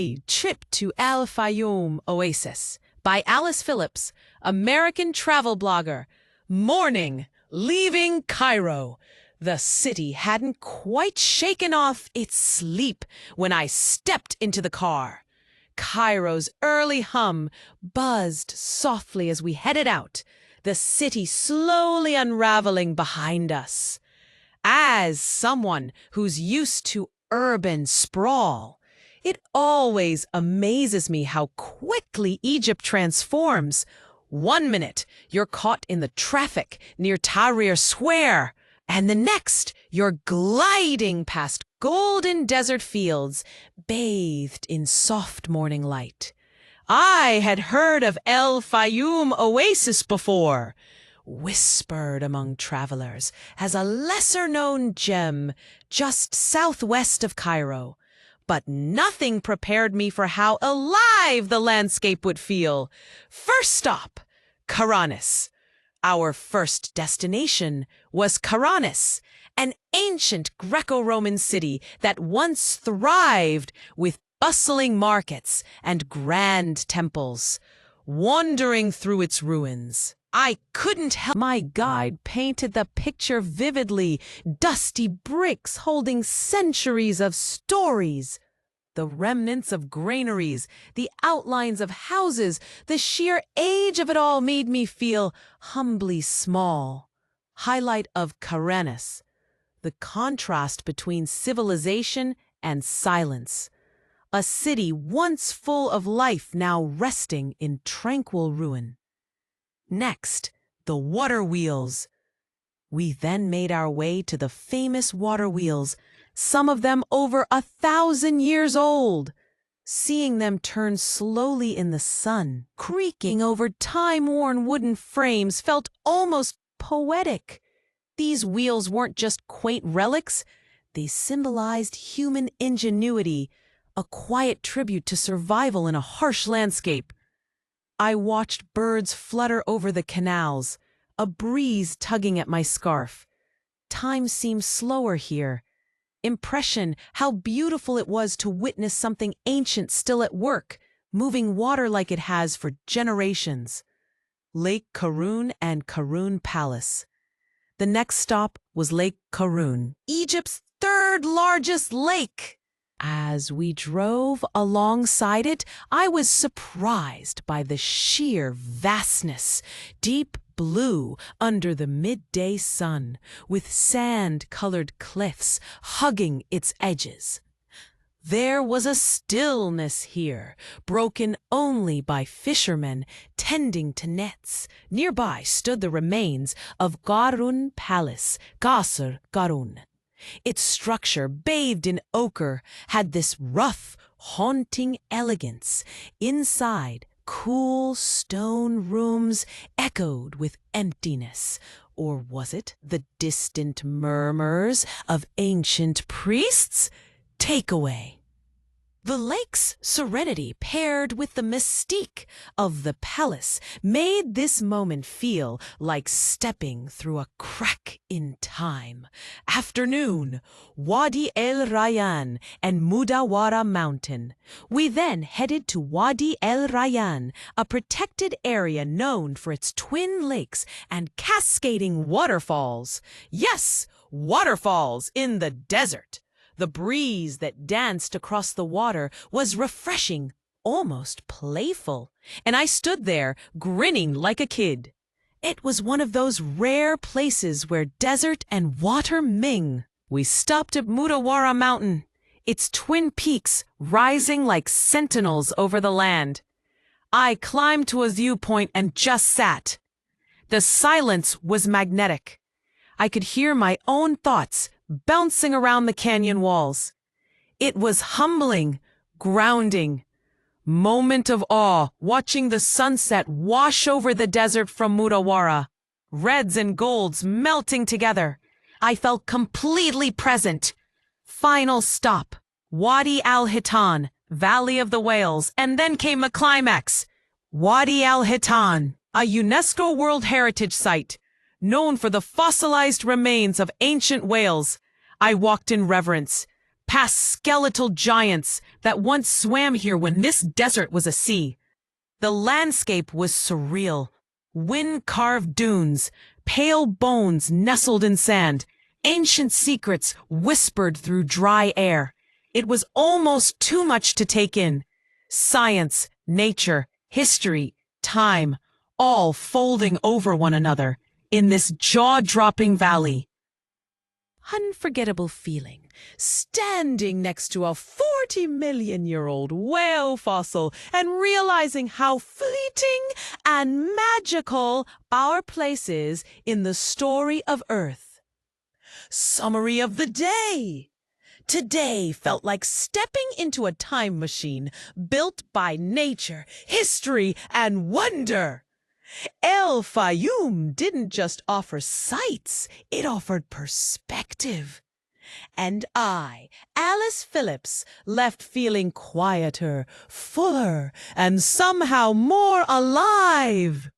A Trip to Al Fayoum Oasis by Alice Phillips, American travel blogger. Morning, leaving Cairo. The city hadn't quite shaken off its sleep when I stepped into the car. Cairo's early hum buzzed softly as we headed out, the city slowly unraveling behind us. As someone who's used to urban sprawl, it always amazes me how quickly Egypt transforms. 1 minute, you're caught in the traffic near Tahrir Square, and the next, you're gliding past golden desert fields bathed in soft morning light. I had heard of El Fayoum Oasis before, whispered among travelers as a lesser-known gem just southwest of Cairo. But nothing prepared me for how alive the landscape would feel. First stop, Karanis. Our first destination was Karanis, an ancient Greco-Roman city that once thrived with bustling markets and grand temples. Wandering through its ruins, I couldn't help. My guide painted the picture vividly, dusty bricks holding centuries of stories. The remnants of granaries, the outlines of houses, the sheer age of it all made me feel humbly small. Highlight of Karanis, the contrast between civilization and silence. A city once full of life now resting in tranquil ruin. Next, the water wheels. We then made our way to the famous water wheels, some of them over 1,000 years old. Seeing them turn slowly in the sun, creaking over time-worn wooden frames, felt almost poetic. These wheels weren't just quaint relics, they symbolized human ingenuity, a quiet tribute to survival in a harsh landscape. I watched birds flutter over the canals, a breeze tugging at my scarf. Time seemed slower here. Impression how beautiful it was to witness something ancient still at work, moving water like it has for generations. Lake Qarun and Qarun Palace. The next stop was Lake Qarun, Egypt's third largest lake. As we drove alongside it, I was surprised by the sheer vastness, deep blue under the midday sun, with sand-colored cliffs hugging its edges. There was a stillness here, broken only by fishermen tending to nets. Nearby stood the remains of Qarun Palace, Qasr Qarun. Its structure, bathed in ochre, had this rough, haunting elegance. Inside, cool stone rooms echoed with emptiness. Or was it the distant murmurs of ancient priests? Takeaway. The lake's serenity paired with the mystique of the palace made this moment feel like stepping through a crack in time. Afternoon, Wadi El Rayan and Mudawara Mountain. We then headed to Wadi El Rayan, a protected area known for its twin lakes and cascading waterfalls. Yes, waterfalls in the desert. The breeze that danced across the water was refreshing, almost playful, and I stood there grinning like a kid. It was one of those rare places where desert and water ming. We stopped at Mudawara Mountain, its twin peaks rising like sentinels over the land. I climbed to a viewpoint and just sat. The silence was magnetic. I could hear my own thoughts bouncing around the canyon walls. It was humbling, grounding. Moment of awe, watching the sunset wash over the desert from Mudawara, reds and golds melting together. I felt completely present. Final stop, Wadi Al Hitan, Valley of the Whales, and then came the climax, Wadi Al Hitan, a UNESCO World Heritage Site, known for the fossilized remains of ancient whales. I walked in reverence, past skeletal giants that once swam here when this desert was a sea. The landscape was surreal. Wind-carved dunes, pale bones nestled in sand, ancient secrets whispered through dry air. It was almost too much to take in. Science, nature, history, time, all folding over one another in this jaw-dropping valley. Unforgettable feeling, standing next to a 40-million-year-old whale fossil and realizing how fleeting and magical our place is in the story of Earth. Summary of the day. Today felt like stepping into a time machine built by nature, history, and wonder. El Fayoum didn't just offer sights, it offered perspective. And I, Alice Phillips, left feeling quieter, fuller, and somehow more alive.